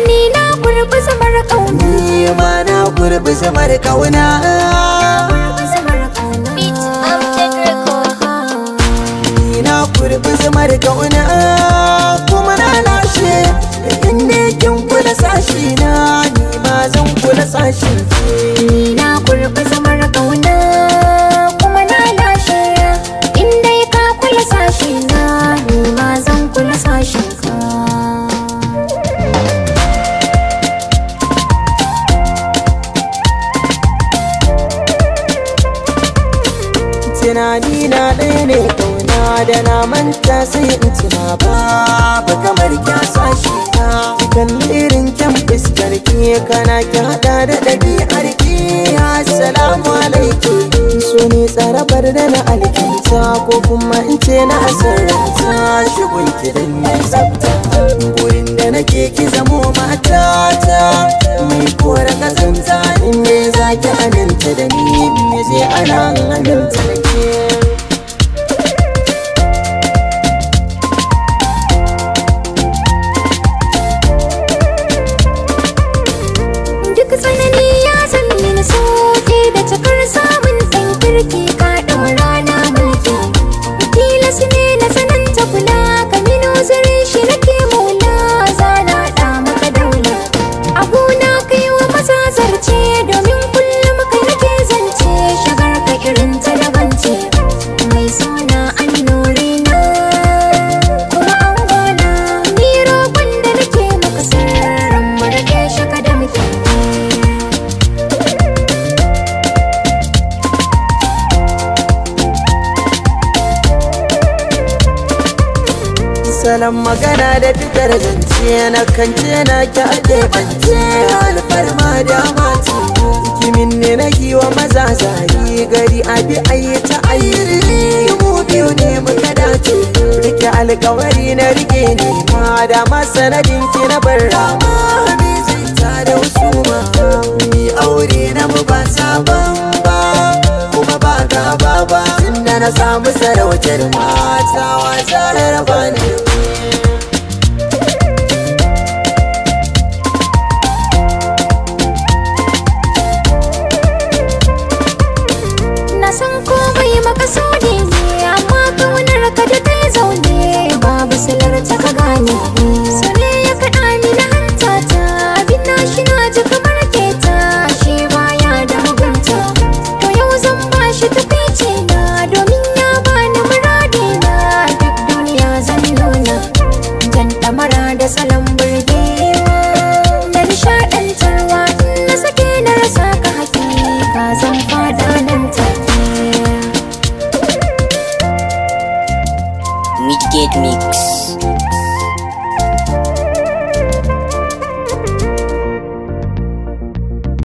ni na kurbi zamar kauna, ni ma na kurbi zamar kauna. Ni na kurbi zamar kauna kuma na lashe, inda kin kula sashi na ni ma zan kula sashin ki. ni na kurbi zamar kauna kuma na lashe, inda ka kula sashi na ni ma zan kula sashin ka. Tunani na ɗaya ne kauna da na manta sai in tuna babu kamar kya sashi na. Kalli irin kyan fuskar ki kana ki hada da ɗabi'ar ki. Assalamu alaikum, so ne tsarabar da na alkinta ko kuma in ce na asararta. Shigun ki dan mai tsafta, burin da nake ki zamo matata. Mai kora kazanta in ne zaki aminta da ni, me zai ana aminta da ke. Duk tsanani ya san mini sauki da cikar samun ɗan kirki ka ɗaura na mulki. Tilas ne na sananta kula ka mino zare shi nake maula, zana ɗa maka daula. Abuna kai wa maza zarce domin kullum kai nake zance, shagar ka irin ta dabance. Mai suna an nuri na kuma an gona, ni roƙon da nake maka sirrin mu rage shaka da muke. Salon magana da fitar zance na kance na ki ake bance, alfarma da mati kimin ne na giwa maza zari gari abi ayi ta ayyiri. Mu biyu ne muka dace, rike alkawari na rike ne ma da masanadin ki na bar rama. Bi zai ta da wasu ma ni aure na mu ba sabon ba kuma ba gaba ba, tunda na samu sarautar mata wasa raba ne. Na san komai makasudi ne, amma kaunar ka da kai zaune babu silar ta ka gane. So ne ya kaɗa ni na hanta ta, abin na shi na ji kamar keta, shi baya da mugunta. To yau zan ba shi takaici na domin ya bani muradi na, duk duniya zan nuna jan ɗamara da salon burgewa da nishaɗantarwa. In na sake na rasa ka hakika zan fada nan take. Midgate Mix.